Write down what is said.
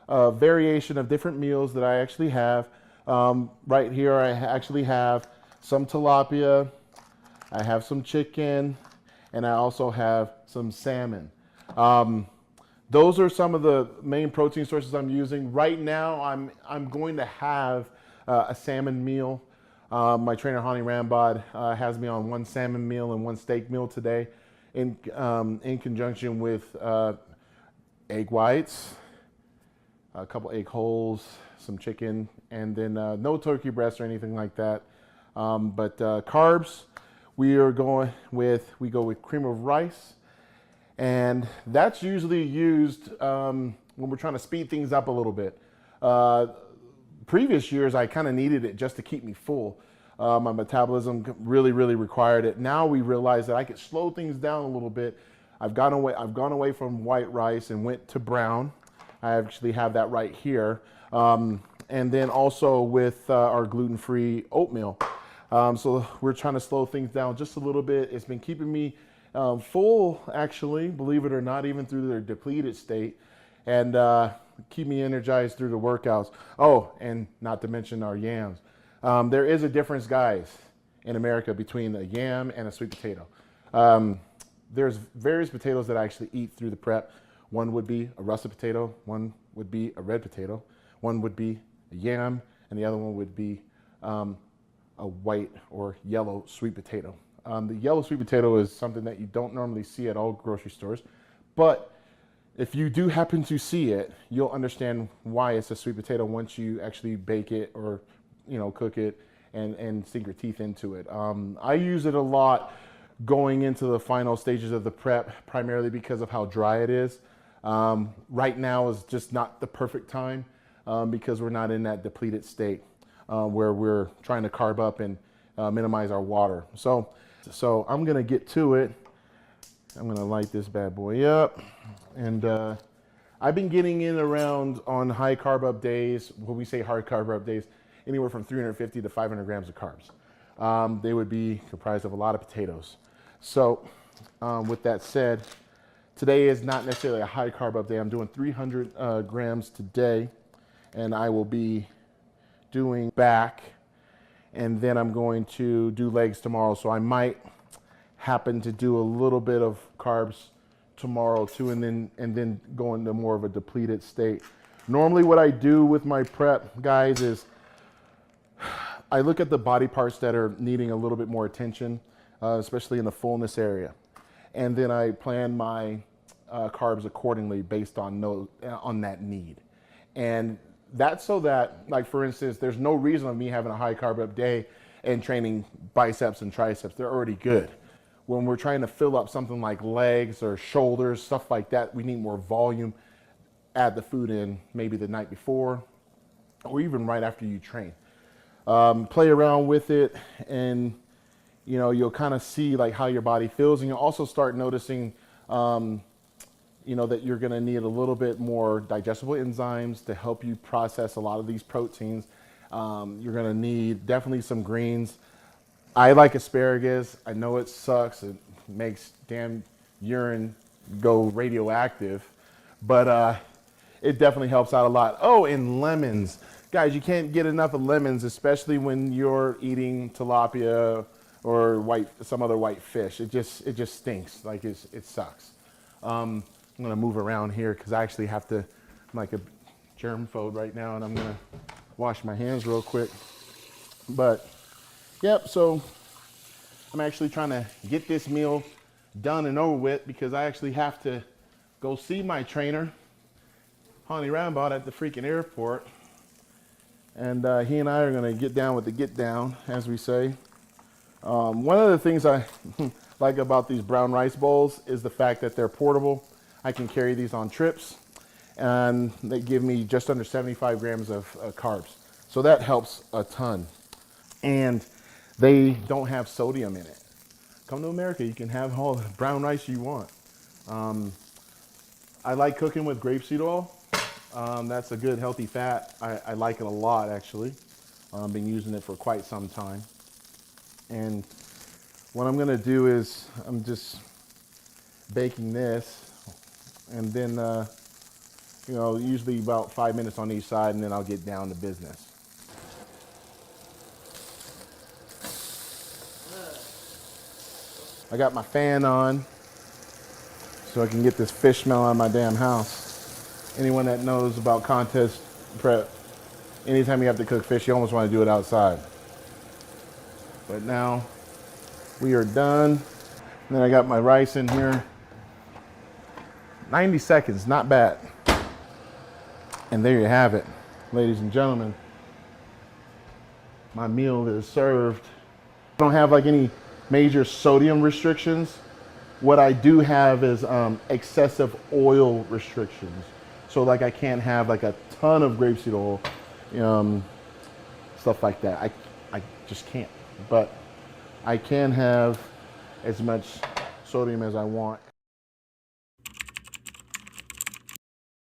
variation of different meals that I actually have. Right here I actually have some tilapia, I have some chicken, and I also have some salmon. Those are some of the main protein sources I'm using. Right now I'm going to have a salmon meal. My trainer Hani Rambod has me on one salmon meal and one steak meal today in conjunction with egg whites, a couple egg wholes, some chicken, and then no turkey breast or anything like that. But carbs, we go with cream of rice, and that's usually used when we're trying to speed things up a little bit. Previous years, I kind of needed it just to keep me full. My metabolism really required it. Now we realize that I could slow things down a little bit. I've gone away from white rice and went to brown. I actually have that right here. And then also with our gluten-free oatmeal. So we're trying to slow things down just a little bit. It's been keeping me full, actually, believe it or not, even through their depleted state, and keep me energized through the workouts. Oh, and not to mention our yams. There is a difference, guys, in America between a yam and a sweet potato. There's various potatoes that I actually eat through the prep. One would be a russet potato, one would be a red potato, one would be a yam, and the other one would be a white or yellow sweet potato. The yellow sweet potato is something that you don't normally see at all grocery stores, but if you do happen to see it, you'll understand why it's a sweet potato once you actually bake it or cook it and sink your teeth into it. I use it a lot going into the final stages of the prep, primarily because of how dry it is. Right now is just not the perfect time because we're not in that depleted state where we're trying to carb up and minimize our water. So I'm gonna get to it. I'm gonna light this bad boy up, and I've been getting in around on high carb up days, when we say hard carb up days, anywhere from 350 to 500 grams of carbs. They would be comprised of a lot of potatoes. So with that said, today is not necessarily a high carb up day. I'm doing 300 grams today, and I will be doing back, and then I'm going to do legs tomorrow. So I might happen to do a little bit of carbs tomorrow too, and then go into more of a depleted state. Normally what I do with my prep, guys, is I look at the body parts that are needing a little bit more attention, especially in the fullness area. And then I plan my carbs accordingly based on that need. And that's so that, like for instance, there's no reason of me having a high carb up day and training biceps and triceps. They're already good. When we're trying to fill up something like legs or shoulders, stuff like that, we need more volume. Add the food in maybe the night before or even right after you train. Play around with it, and you'll kind of see like how your body feels, and you'll also start noticing that you're going to need a little bit more digestible enzymes to help you process a lot of these proteins. You're going to need definitely some greens. I like asparagus. I know it sucks. It makes damn urine go radioactive, but it definitely helps out a lot. Oh, and lemons. Guys, you can't get enough of lemons, especially when you're eating tilapia or some other white fish. It just stinks. Like it sucks. I'm gonna move around here because I actually have to, I'm like a germaphobe right now, and I'm gonna wash my hands real quick. But yep, so I'm actually trying to get this meal done and over with because I actually have to go see my trainer, Hani Rambod, at the freaking airport. And he and I are gonna get down with the get down, as we say. One of the things I like about these brown rice bowls is the fact that they're portable. I can carry these on trips, and they give me just under 75 grams of carbs. So that helps a ton. And they don't have sodium in it. Come to America, you can have all the brown rice you want. I like cooking with grapeseed oil. That's a good healthy fat. I like it a lot, actually. I've been using it for quite some time. And what I'm gonna do is I'm just baking this, and then You know, usually about 5 minutes on each side, and then I'll get down to business. I got my fan on so I can get this fish smell out of my damn house. Anyone that knows about contest prep, anytime you have to cook fish, you almost want to do it outside. But now we are done. And then I got my rice in here. 90 seconds, not bad. And there you have it, ladies and gentlemen. My meal is served. I don't have like any major sodium restrictions. What I do have is excessive oil restrictions. So like I can't have like a ton of grapeseed oil, stuff like that. I just can't. But I can have as much sodium as I want.